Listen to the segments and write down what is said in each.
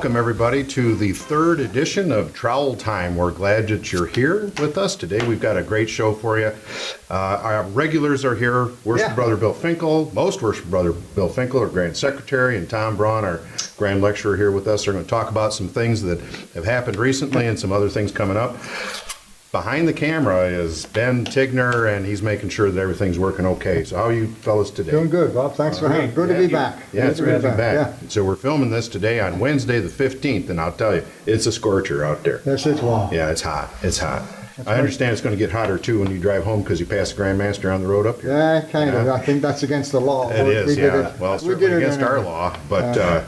welcome everybody to the third edition of Trowel Time. We're glad that you're here with us today. We've got a great show for you. Our regulars are here. Worship Brother Bill Finkel, most Worship Brother Bill Finkel, our Grand Secretary, and Tom Braun, our Grand Lecturer, here with us. They're going to talk about some things that have happened recently and some other things coming up. Behind the camera is Ben Tigner, and he's making sure that everything's working okay. So how are you fellas today? Doing good, Bob. Thanks for having me. Good to be back. Yeah, it's good to be back. Yeah. So we're filming this today on Wednesday the 15th, and I'll tell you, it's a scorcher out there. Yes, it's warm. Yeah, it's hot. It's hot. I understand it's going to get hotter, too, when you drive home because you pass the Grandmaster on the road up here. Yeah, kind of. I think that's against the law. It is, yeah. Well, it's certainly against our law, but...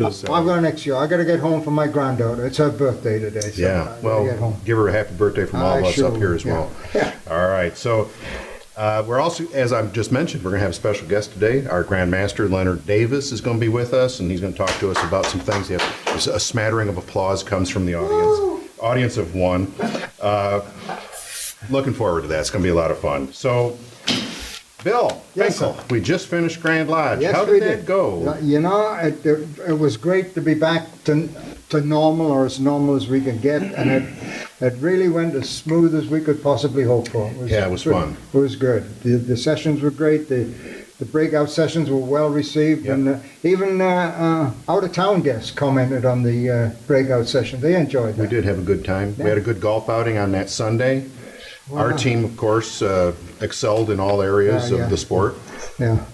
I'll go next year. I got to get home for my granddaughter. It's her birthday today. So yeah, well, give her a happy birthday from all of us up here as well. Yeah. All right, so we're also, as I've just mentioned, we're going to have a special guest today. Our Grand Master, Leonard Davis, is going to be with us, and he's going to talk to us about some things. A smattering of applause comes from the audience. Woo! Audience of one. Looking forward to that. It's going to be a lot of fun. So, Bill Finkel, we just finished Grand Lodge. Yes, how did that go? You know, it was great to be back to normal, or as normal as we could get, and it really went as smooth as we could possibly hope for. It was fun. It was good. The sessions were great. The breakout sessions were well received, and even out-of-town guests commented on the breakout session. They enjoyed that. We did have a good time. Yeah. We had a good golf outing on that Sunday. Wow. Our team, of course, excelled in all areas of the sport. Yeah.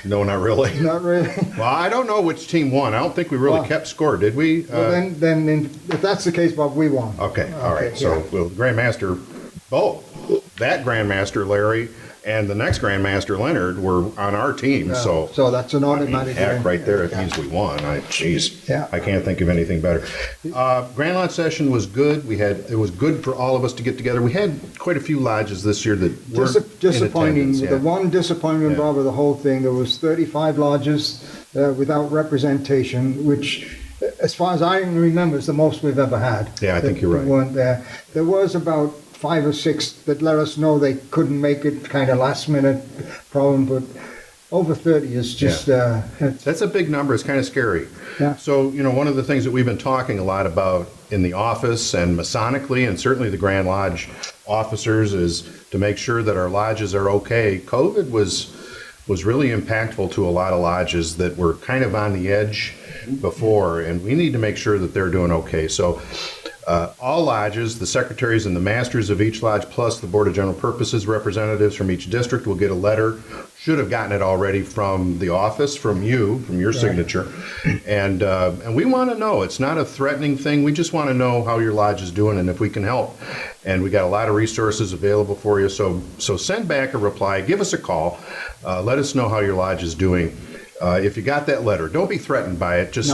No, not really. Not really. Well, I don't know which team won. I don't think we really kept score, did we? Well, then if that's the case, Bob, we won. Okay, all right. So, the Grandmaster, both that Grandmaster, Larry, and the next Grandmaster, Leonard, were on our team. So that's an automatic win. Right there, it means we won. I can't think of anything better. Grand Lodge session was good. It was good for all of us to get together. We had quite a few lodges this year that weren't disappointing. In the one disappointment, Bob, of the whole thing, there was 35 lodges without representation, which, as far as I remember, is the most we've ever had. Yeah, I think you're right. Weren't there. There was about 5 or 6 that let us know they couldn't make it, kind of last minute problem, but over 30 is just... that's a big number. It's kind of scary. Yeah. So, one of the things that we've been talking a lot about in the office and Masonically, and certainly the Grand Lodge officers, is to make sure that our lodges are okay. COVID was really impactful to a lot of lodges that were kind of on the edge before, and we need to make sure that they're doing okay. So all lodges, the secretaries and the masters of each lodge, plus the Board of General Purposes representatives from each district will get a letter. Should have gotten it already from the office, from your signature. And we want to know. It's not a threatening thing. We just want to know how your lodge is doing and if we can help. And we got a lot of resources available for you. So send back a reply. Give us a call. Let us know how your lodge is doing. If you got that letter, don't be threatened by it. Just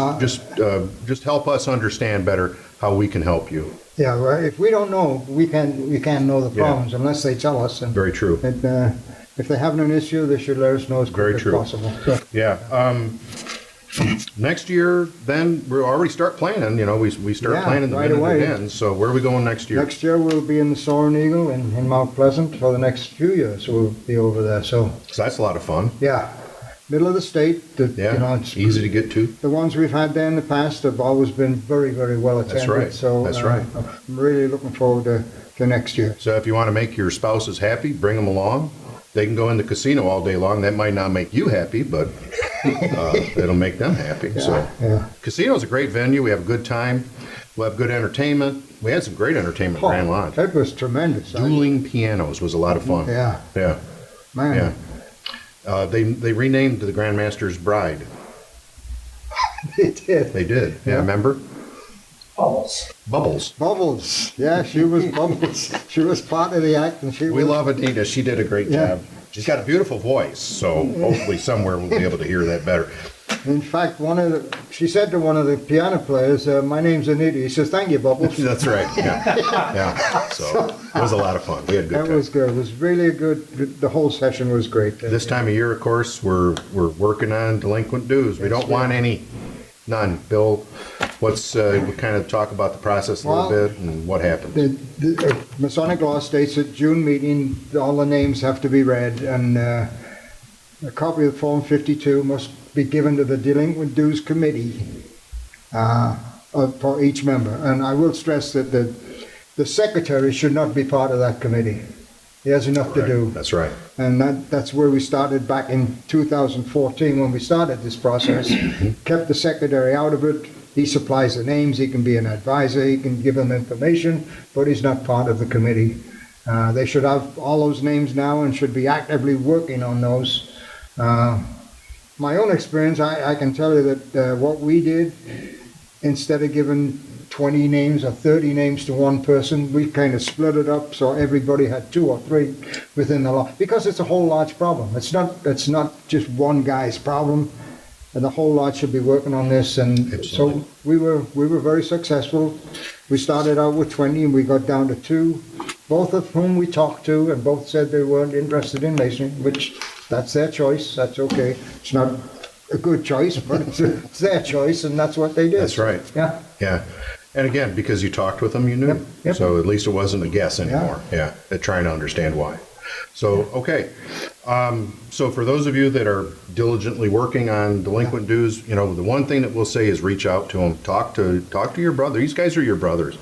help us understand better how we can help you. Yeah, well, if we don't know, we can't know the problems unless they tell us. And, very true. And, if they have an issue, they should let us know as quick as possible. So. Yeah. Next year, then we'll already start planning. We start planning the minute it ends. So where are we going next year? Next year we'll be in the Soaring Eagle in Mount Pleasant for the next few years. We'll be over there. So that's a lot of fun. Yeah. Middle of the state. It's easy to get to. The ones we've had there in the past have always been very, very well attended. That's right. So that's right. I'm really looking forward to next year. So if you want to make your spouses happy, bring them along. They can go in the casino all day long. That might not make you happy, but it'll make them happy. Casino's a great venue. We have a good time. We'll have good entertainment. We had some great entertainment at Grand Lodge. That was tremendous. Dueling pianos was a lot of fun. Yeah. Man. Yeah. They renamed the Grandmaster's bride. They did. Yeah, remember? Bubbles. Yeah, she was Bubbles. She was part of the act, and we love Anita. She did a great job. She's got a beautiful voice, so hopefully somewhere we'll be able to hear that better. In fact, she said to one of the piano players, "My name's Anita." He says, "Thank you, Bubbles." That's right. Yeah. So it was a lot of fun. We had a good time. That was good. It was really good. The whole session was great. This time of year, of course, we're working on delinquent dues. We don't want any. None. Bill, we'll kind of talk about the process a little bit and what happened. The Masonic law states at June meeting, all the names have to be read, and a copy of Form 52 must be given to the delinquent dues committee for each member. And I will stress that the secretary should not be part of that committee. He has enough to do. That's right. And that's where we started back in 2014 when we started this process. Kept the secretary out of it. He supplies the names. He can be an advisor. He can give them information, but he's not part of the committee. They should have all those names now and should be actively working on those. My own experience, I can tell you that what we did, instead of giving 20 names or 30 names to one person, we kind of split it up so everybody had 2 or 3 within the law, because it's a whole large problem. It's not just one guy's problem, and the whole lot should be working on this. And Absolutely. so we were very successful. We started out with 20 and we got down to 2, both of whom we talked to, and both said they weren't interested in masonry, which that's their choice. That's okay. It's not a good choice, but it's their choice, and that's what they did. That's right. Yeah. Yeah. And again, because you talked with them, you knew. Yep. So at least it wasn't a guess anymore. Yeah. Trying to understand why. So, okay. So for those of you that are diligently working on delinquent dues, the one thing that we'll say is reach out to them. Talk to your brother. These guys are your brothers.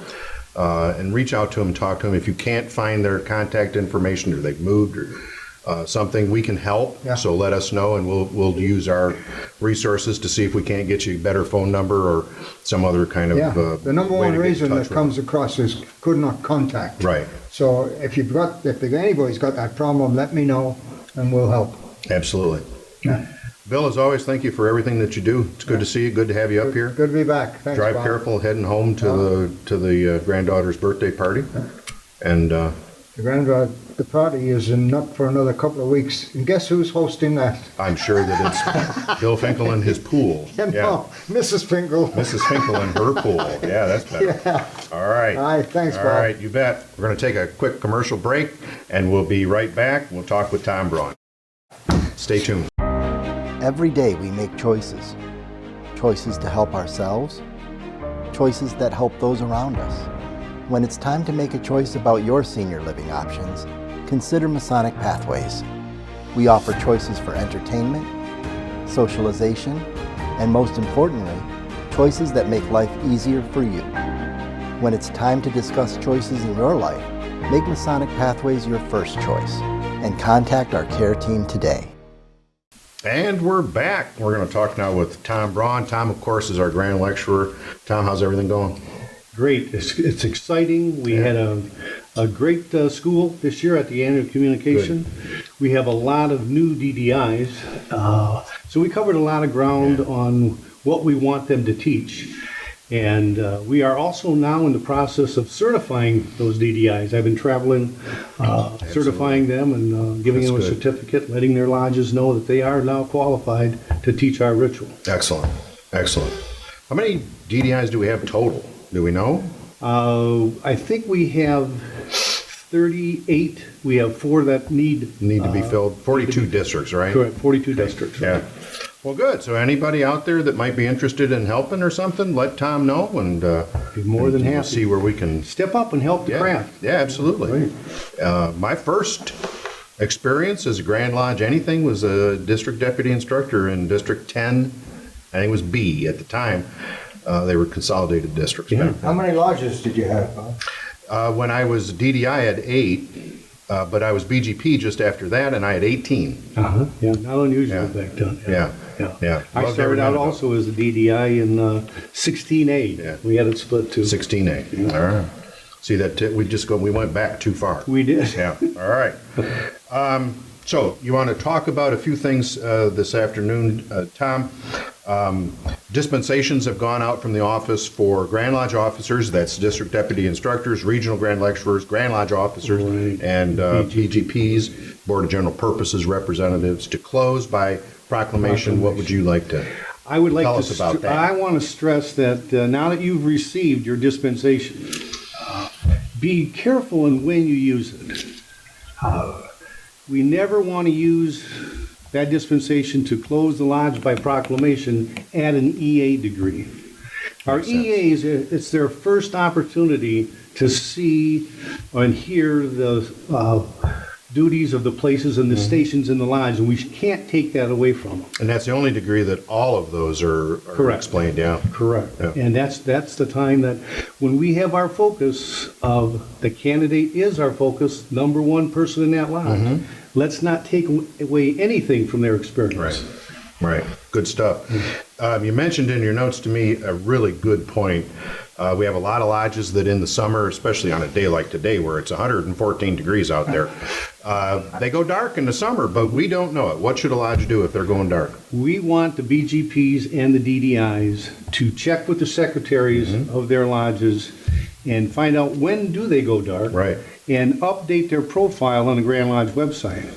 And reach out to them, talk to them. If you can't find their contact information, or they've moved, or something, we can help. Yeah. So let us know, and we'll use our resources to see if we can't get you a better phone number or some other kind of The number way one to get in reason touch that with comes them. across is could not contact. Right. So if anybody's got that problem, let me know and we'll help. Absolutely. Yeah. Bill, as always, thank you for everything that you do. It's good to see you. Good to have you up here. Good to be back. Thanks, Drive Bob. careful heading home to the granddaughter's birthday party. And The party is not for another couple of weeks. And guess who's hosting that? I'm sure that it's Bill Finkel in his pool. No, Mrs. Finkel. Mrs. Finkel in her pool. Yeah, that's better. Yeah. All right. All right, thanks, All Bob. right, you bet. We're going to take a quick commercial break, and we'll be right back. We'll talk with Tom Braun. Stay tuned. Every day we make choices. Choices to help ourselves. Choices that help those around us. When it's time to make a choice about your senior living options, consider Masonic Pathways. We offer choices for entertainment, socialization, and most importantly, choices that make life easier for you. When it's time to discuss choices in your life, make Masonic Pathways your first choice and contact our care team today. And we're back. We're going to talk now with Tom Braun. Tom, of course, is our grand lecturer. Tom, how's everything going? Great. It's exciting. We had a great school this year at the annual communication. Good. We have a lot of new DDIs. So we covered a lot of ground on what we want them to teach. And we are also now in the process of certifying those DDIs. I've been traveling, certifying them and giving That's them a good. certificate, letting their lodges know that they are now qualified to teach our ritual. Excellent. Excellent. How many DDIs do we have total? Do we know? I think we have 38. We have 4 that need To be filled? 42 districts, right? correct, 42 districts. Yeah. Well, good. So anybody out there that might be interested in helping or something, let Tom know, and Be more than we'll happy. see where we can. Step up and help the Yeah, craft. yeah, absolutely. My first experience as a Grand Lodge anything was a district deputy instructor in District 10. I think it was B at the time. They were consolidated districts. Yeah. How many lodges did you have, Bob? When I was DDI, I had 8, but I was BGP just after that, and I had 18. Yeah, not unusual Yeah. back then. Yeah. Yeah. Yeah. I Loved started every out minute of it. also as a DDI in 16A. Yeah. We had it split too. 16A. All right. See that we went back too far. We did. Yeah. All right. So you want to talk about a few things this afternoon, Tom. Dispensations have gone out from the office for Grand Lodge officers, that's district deputy instructors, regional grand lecturers, Grand Lodge officers, Right. and BGPs, Board of General Purposes representatives, to close by proclamation. What would you like to I would like tell to us about that? I want to stress that now that you've received your dispensation, be careful in when you use it. We never want to use that dispensation to close the lodge by proclamation at an EA degree. Our Makes sense. EAs, it's their first opportunity to see and hear the duties of the places and the stations in the lodge, and we can't take that away from them. And that's the only degree that all of those are Correct. explained, yeah. Correct. Yeah. And that's the time that when we have our focus of the candidate is our focus, number one person in that lodge, let's not take away anything from their experience. Right. Good stuff. You mentioned in your notes to me a really good point. We have a lot of lodges that in the summer, especially on a day like today where it's 114 degrees out there, they go dark in the summer, but we don't know it. What should a lodge do if they're going dark? We want the BGPs and the DDIs to check with the secretaries of their lodges and find out when do they go dark, Right. and update their profile on the Grand Lodge website.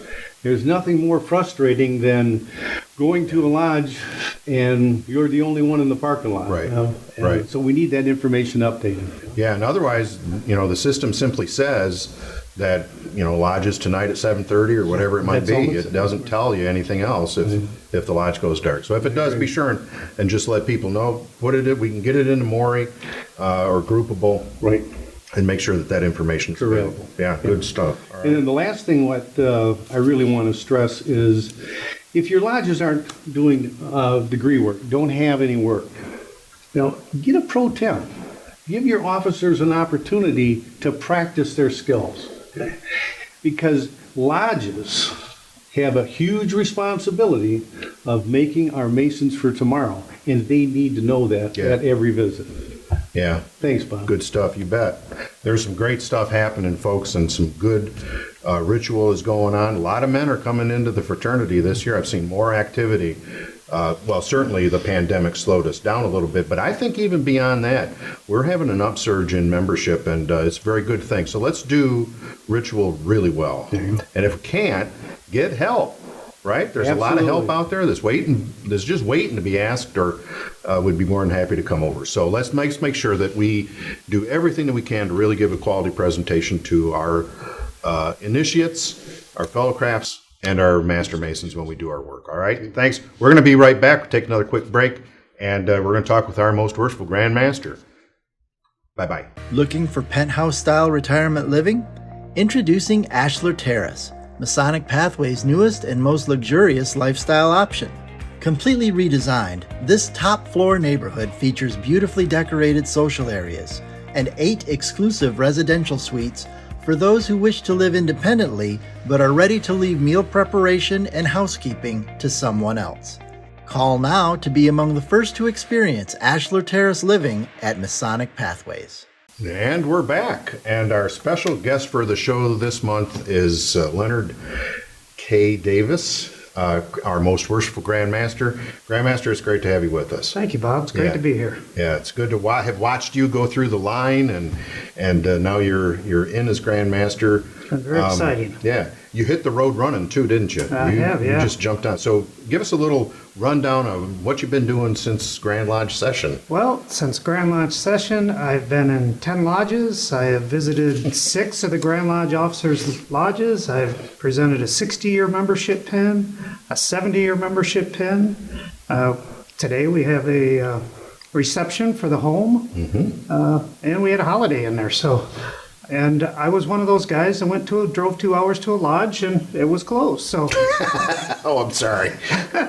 There's nothing more frustrating than going to a lodge and you're the only one in the parking lot. Right, you know? And right. So we need that information updated. Yeah, and otherwise, the system simply says that, lodges tonight at 7:30 or whatever it might That's all be. it It doesn't tell you anything else if the lodge goes dark. So if it does, be sure and just let people know, put it in, we can get it into Maury or Groupable. Right. And make sure that information is available. Yeah, good stuff. All right. And then the last thing what I really want to stress is if your lodges aren't doing degree work, don't have any work, get a pro temp. Give your officers an opportunity to practice their skills. Because lodges have a huge responsibility of making our Masons for tomorrow, and they need to know that at every visit. Yeah. Thanks, Bob. Good stuff, you bet. There's some great stuff happening, folks, and some good ritual is going on. A lot of men are coming into the fraternity this year. I've seen more activity. Well, certainly the pandemic slowed us down a little bit, but I think even beyond that, we're having an upsurge in membership, and it's a very good thing. So let's do ritual really well. And if we can't, get help. Right? There's a lot of help out there that's just waiting to be asked, or would be more than happy to come over. So let's make sure that we do everything that we can to really give a quality presentation to our initiates, our fellow crafts, and our Master Masons when we do our work. All right? Thanks. We're going to be right back. We'll take another quick break, and we're going to talk with our most worshipful Grand Master. Bye-bye. Looking for penthouse-style retirement living? Introducing Ashlar Terrace, Masonic Pathway's newest and most luxurious lifestyle option. Completely redesigned, this top-floor neighborhood features beautifully decorated social areas and 8 exclusive residential suites for those who wish to live independently but are ready to leave meal preparation and housekeeping to someone else. Call now to be among the first to experience Ashlar Terrace living at Masonic Pathways. And we're back, and our special guest for the show this month is Leonard K. Davis, our most worshipful Grand Master. Grand Master, it's great to have you with us. Thank you, Bob. It's great to be here. Yeah, it's good to have watched you go through the line, and now you're in as Grand Master. It's been very exciting. Yeah, you hit the road running too, didn't you? I have, yeah. You just jumped on. So give us a little rundown of what you've been doing since Grand Lodge session. Well, since Grand Lodge session, I've been in 10 lodges. I have visited 6 of the Grand Lodge officers' lodges. I've presented a 60-year membership pin, a 70-year membership pin. Today we have a reception for the home, and we had a holiday in there. And I was one of those guys that drove 2 hours to a lodge, and it was closed. So, Oh, I'm sorry.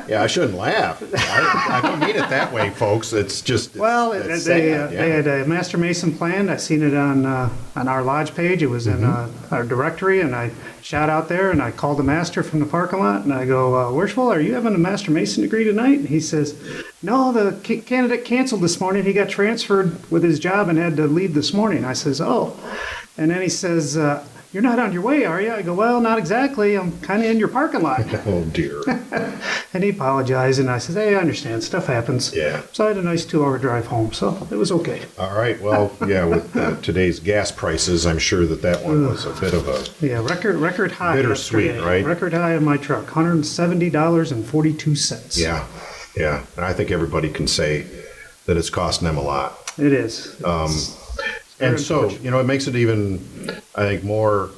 Yeah, I shouldn't laugh. I don't mean it that way, folks. It's just they had a Master Mason plan. I seen it on our lodge page. It was in our directory, and I shot out there, and I called the master from the parking lot, and I go, "Worshipful, are you having a Master Mason degree tonight?" And he says, "No, the candidate canceled this morning. He got transferred with his job and had to leave this morning." I says, "Oh." And then he says, "You're not on your way, are you?" I go, "Well, not exactly. I'm kind of in your parking lot." Oh, dear. And he apologized, and I said, "Hey, I understand. Stuff happens." Yeah. So I had a nice 2-hour drive home, so it was okay. All right. Well, yeah, with today's gas prices, I'm sure that one was a bit of a... Yeah, record high. Bittersweet, yesterday. right? Record high in my truck, $170.42. Yeah. And I think everybody can say that it's costing them a lot. It is. And so, it makes it even, I think, more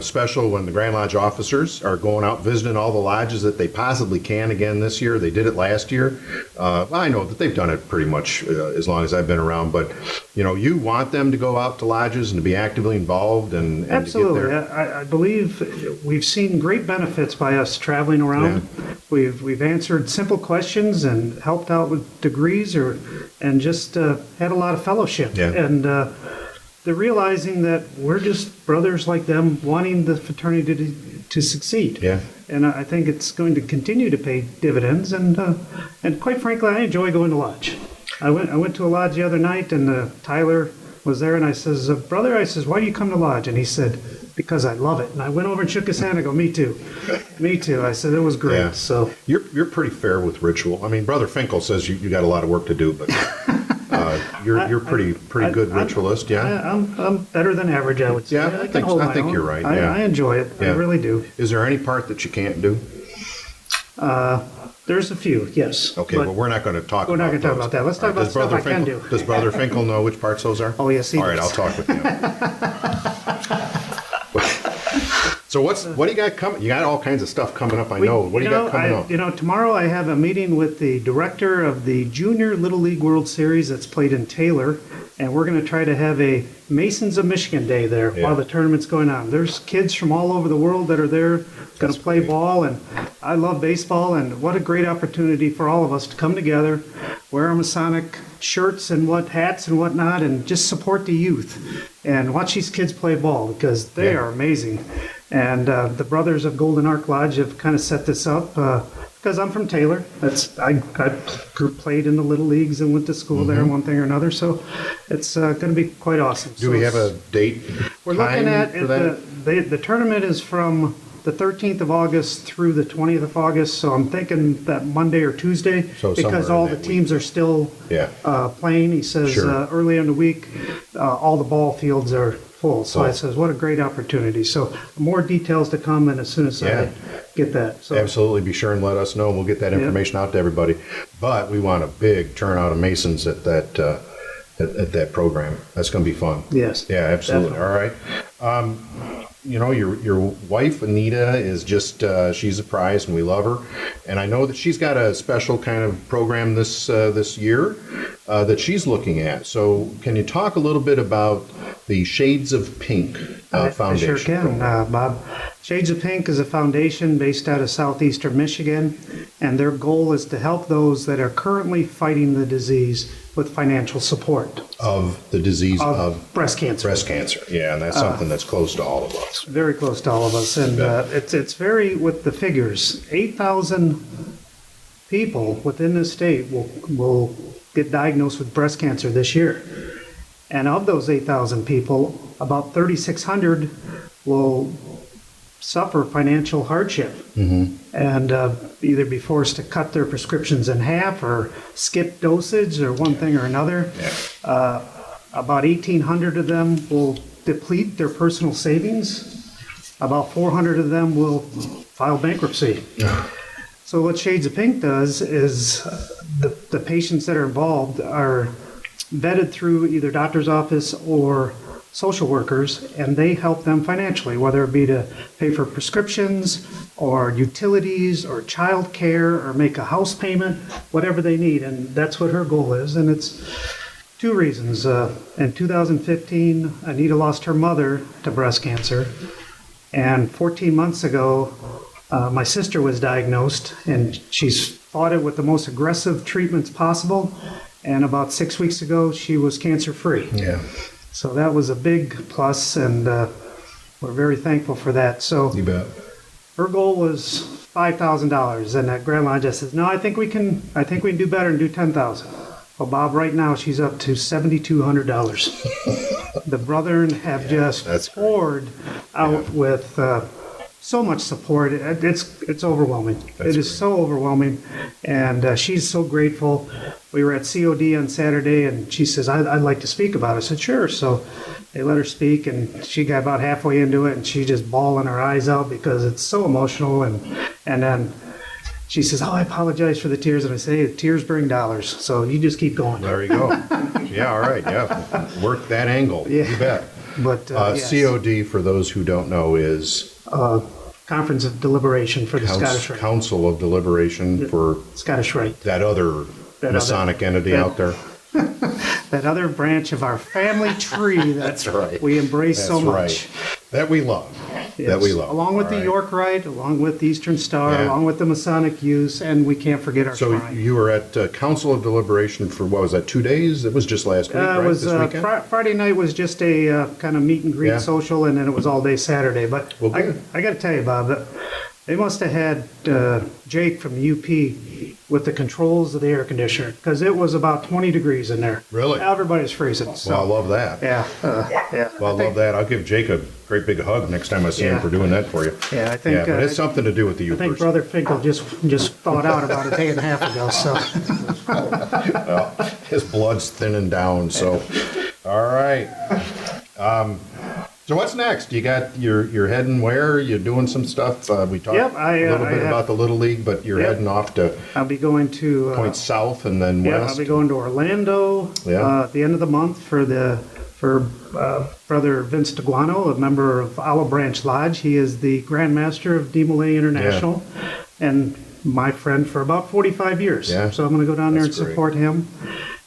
special when the Grand Lodge officers are going out visiting all the lodges that they possibly can again this year. They did it last year. Well, I know that they've done it pretty much as long as I've been around, but you want them to go out to lodges and to be actively involved and Absolutely. to get there. I believe we've seen great benefits by us traveling around. Yeah. We've answered simple questions and helped out with degrees and just had a lot of fellowship. Yeah. And they're realizing that we're just brothers like them wanting the fraternity to succeed. Yeah. And I think it's going to continue to pay dividends. And quite frankly, I enjoy going to lodge. I went to a lodge the other night, and Tyler was there, and I says, brother, I says, why do you come to lodge? And he said, because I love it. And I went over and shook his hand. I go, me too. Me too. I said, it was great. Yeah. So You're pretty fair with ritual. I mean, Brother Finkel says you got a lot of work to do, but you're pretty good ritualist, yeah? I'm better than average, I would say. Yeah, I can hold my think own. you're right, yeah. I enjoy it. I Yeah. really do. Is there any part that you can't do? There's a few, yes. Okay, But but we're not going to talk about we're not gonna talk those. about that. Let's talk All right, about stuff I can do. Does Brother Finkel know which parts those are? Oh, yes, he All right, does. I'll talk with him. So what do you got coming? You got all kinds of stuff coming up, I know. What do you got coming up? Tomorrow I have a meeting with the director of the Junior Little League World Series that's played in Taylor, and we're going to try to have a Masons of Michigan Day there Yeah. while the tournament's going on. There's kids from all over the world that are there going to play great. ball, and I love baseball, and what a great opportunity for all of us to come together, wear our Masonic shirts and hats and whatnot, and just support the youth and watch these kids play ball because they Yeah. are amazing. And the brothers of Golden Ark Lodge have kind of set this up because I'm from Taylor. I played in the little leagues and went to school there, one thing or another. So it's going to be quite awesome. Do we have a date? We're looking at for that? the tournament is from the 13th of August through the 20th of August. So I'm thinking that Monday or Tuesday So because somewhere all in the that teams are still Yeah. playing. He says Sure. early in the week, all the ball fields are full. So I Full. says, what a great opportunity. So more details to come, and as soon as Yeah. I get that. So Absolutely. Be sure and let us know, and we'll get that information out to everybody. But we want a big turnout of Masons at that program. That's going to be fun. yes. Yeah, absolutely. Definitely. All right. Your wife Anita is just she's a prize, and we love her. And I know that she's got a special kind of program this year that she's looking at. So can you talk a little bit about the Shades of Pink Foundation? I sure can, Bob. Shades of Pink is a foundation based out of southeastern Michigan, and their goal is to help those that are currently fighting the disease with financial support Of the disease of breast cancer. breast cancer. Yeah, and that's something that's close to all of us. Very close to all of us, and it's very with the figures. 8,000 people within the state will get diagnosed with breast cancer this year, and of those 8,000 people, about 3,600 will suffer financial hardship and either be forced to cut their prescriptions in half or skip dosage or one thing or another. About 1,800 of them will deplete their personal savings. About 400 of them will file bankruptcy. So what Shades of Pink does is the patients that are involved are vetted through either doctor's office or social workers, and they help them financially, whether it be to pay for prescriptions or utilities or child care or make a house payment, whatever they need. And that's what her goal is. And it's two reasons. In 2015, Anita lost her mother to breast cancer. And 14 months ago, my sister was diagnosed, and she's fought it with the most aggressive treatments possible. And about 6 weeks ago, she was cancer-free. Yeah, So that was a big plus, and we're very thankful for that. So you bet. her goal was $5,000, and at Grand Lodge I says, no, I think we can do better and do $10,000. Well, Bob, right now she's up to $7,200. The brethren have that's just great. poured out with so much support. It's overwhelming. It is so overwhelming, and she's so grateful. We were at COD on Saturday, and she says, I'd like to speak about it. I said, sure. So they let her speak, and she got about halfway into it, and she just bawling her eyes out because it's so emotional. And then she says, I apologize for the tears. And I say, hey, tears bring dollars, so you just keep going. There you go. Yeah, all right. Yeah, work that angle. Yeah. You bet. But yes. COD, for those who don't know, is Conference of Deliberation for the Scottish Rite. Council of Deliberation for Scottish Rite. that other Masonic entity out there. That other branch of our family tree That's right. we embrace That's so much. right. That we love. Yes. That we love. Along with All the right. York Rite, along with the Eastern Star, Yeah. along with the Masonic Youth, and we can't forget our So shrine. you were at Council of Deliberation for, what was that, 2 days? It was just last week, right? It was This weekend? Friday night was just a kind of meet and greet Yeah. social, and then it was all day Saturday. But Well, good. I got to tell you, Bob, that they must have had Jake from UP with the controls of the air conditioner, because it was about 20 degrees in there. Really? Everybody's freezing. So, Well, I love that. yeah, yeah. Well, I love that. I'll give Jake a great big hug next time I see him Yeah. for doing that for you. Yeah, I think. Yeah, but it's something to do with the I youth. think Brother Finkel just thawed out about a day and a half ago. So His blood's thinning down, so. All right. So what's next? You got, you're heading where? You're doing some stuff? We talked Yep, a little bit about the Little League, but you're Yep. heading off to I'll be going to. point south and then Yeah, west? I'll be going to Orlando Yeah. at the end of the month for Brother Vince DeGuano, a member of Olive Branch Lodge. He is the Grand Master of DeMolay International, and my friend for about 45 years. Yeah. So I'm going to go down there and That's great. support him,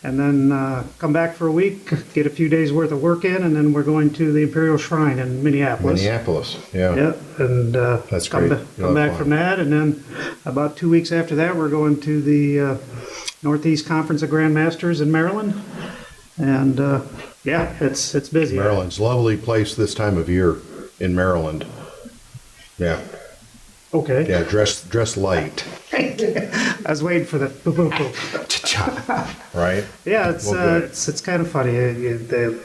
and then come back for a week, get a few days worth of work in, and then we're going to the Imperial Shrine in Minneapolis. Minneapolis, yeah. Yeah, and That's come, great. You'll come have back fun. from that, and then about 2 weeks after that, we're going to the Northeast Conference of Grandmasters in Maryland, and yeah, it's busy. Maryland's a lovely place this time of year in Maryland. Yeah, Okay. yeah, dress light, I was waiting for the boop boop boop. Cha-cha. Right? Yeah, Well, good. it's kind of funny. The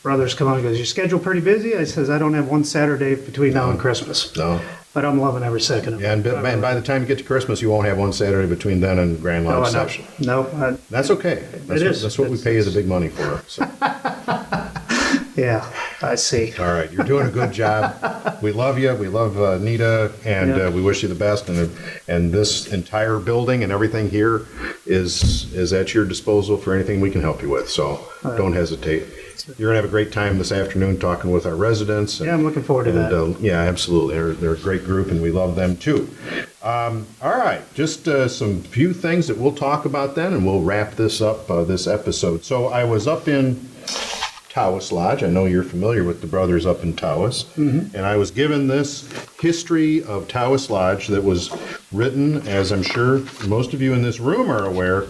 brothers come on and goes, "Your schedule pretty busy?" I says, "I don't have one Saturday between now and Christmas, No. but I'm loving every second of it." Yeah, and by the time you get to Christmas, you won't have one Saturday between then and Grand No, Lodge no, session. no, That's okay. That's It what, is. That's what we pay you the big money for. So. yeah, I see. All right, you're doing a good job. We love you. We love Nita, and Yeah. we wish you the best. And this entire building and everything here is at your disposal for anything we can help you with. So don't hesitate. You're gonna have a great time this afternoon talking with our residents. Yeah, I'm looking forward to that. Yeah, absolutely. They're a great group, and we love them too. All right, just some few things that we'll talk about then, and we'll wrap this up, this episode. So I was up in Tawas Lodge. I know you're familiar with the brothers up in Tawas. And I was given this history of Tawas Lodge that was written, as I'm sure most of you in this room are aware,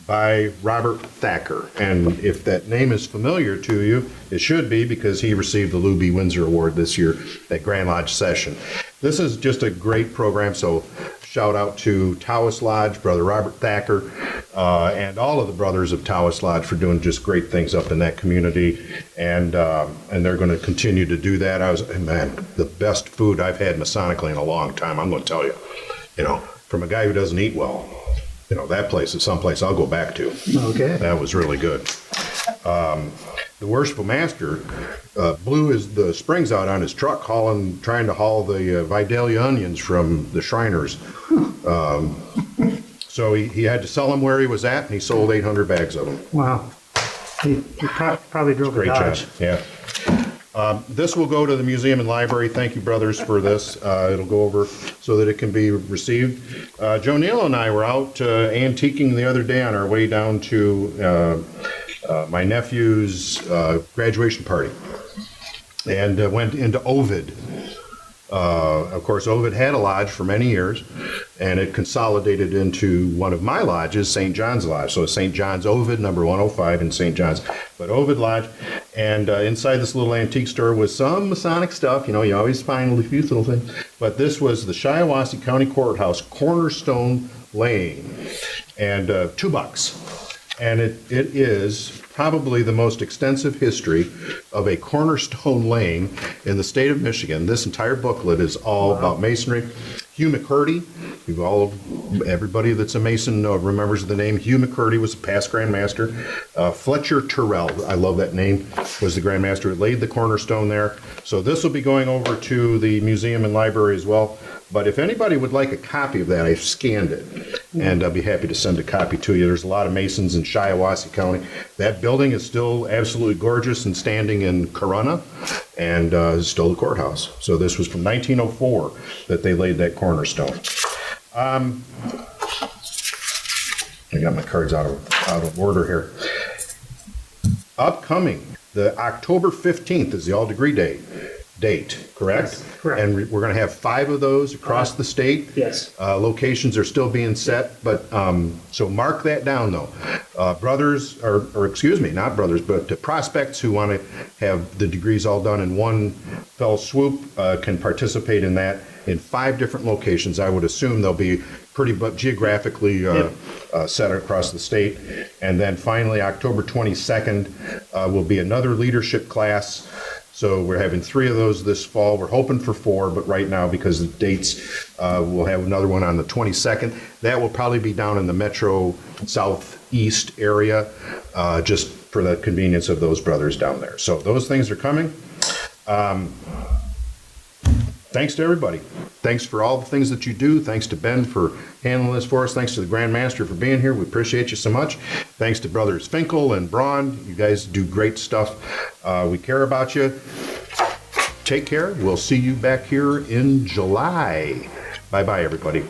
by Robert Thacker. And if that name is familiar to you, it should be, because he received the Lou B. Windsor Award this year at Grand Lodge Session. This is just a great program, so shout out to Tawas Lodge, Brother Robert Thacker, and all of the brothers of Tawas Lodge for doing just great things up in that community, and they're going to continue to do that. Man, the best food I've had Masonically in a long time, I'm going to tell you. You know, from a guy who doesn't eat well, you know, that place is someplace I'll go back to. Okay. That was really good. The worshipful master blew the springs out on his truck, trying to haul the Vidalia onions from the Shriners. So he had to sell them where he was at, and he sold 800 bags of them. Wow. He probably drove a Great job. Dodge. Yeah. This will go to the museum and library. Thank you, brothers, for this. It'll go over so that it can be received. Joe Neal and I were out antiquing the other day on our way down to my nephew's graduation party, and went into Ovid. Of course, Ovid had a lodge for many years, and it consolidated into one of my lodges, St. John's Lodge. So it's St. John's Ovid, number 105 in St. John's, but Ovid Lodge. And inside this little antique store was some Masonic stuff. You know, you always find a few little things. But this was the Shiawassee County Courthouse cornerstone laying, and $2. And it is probably the most extensive history of a cornerstone laying in the state of Michigan. This entire booklet is all about masonry. Hugh McCurdy, you've all everybody that's a Mason remembers the name. Hugh McCurdy was the past Grand Master. Fletcher Terrell, I love that name, was the Grand Master who laid the cornerstone there. So this will be going over to the museum and library as well. But if anybody would like a copy of that, I've scanned it, and I'll be happy to send a copy to you. There's a lot of Masons in Shiawassee County. That building is still absolutely gorgeous and standing in Corunna, and is still the courthouse. So this was from 1904 that they laid that cornerstone. I got my cards out of order here. Upcoming, the October 15th is the all-degree date, correct? Yes, correct. And we're going to have 5 of those across the state. Yes. Locations are still being set, but so mark that down though. Brothers, or excuse me, not brothers, but prospects who want to have the degrees all done in one fell swoop can participate in that in 5 different locations. I would assume they'll be pretty geographically set across the state. And then finally, October 22nd will be another leadership class. So we're having 3 of those this fall. We're hoping for 4, but right now, because of the dates, we'll have another one on the 22nd. That will probably be down in the metro southeast area, just for the convenience of those brothers down there. So those things are coming. Thanks to everybody. Thanks for all the things that you do. Thanks to Ben for handling this for us. Thanks to the Grand Master for being here. We appreciate you so much. Thanks to Brothers Finkel and Braun. You guys do great stuff. We care about you. Take care. We'll see you back here in July. Bye-bye, everybody.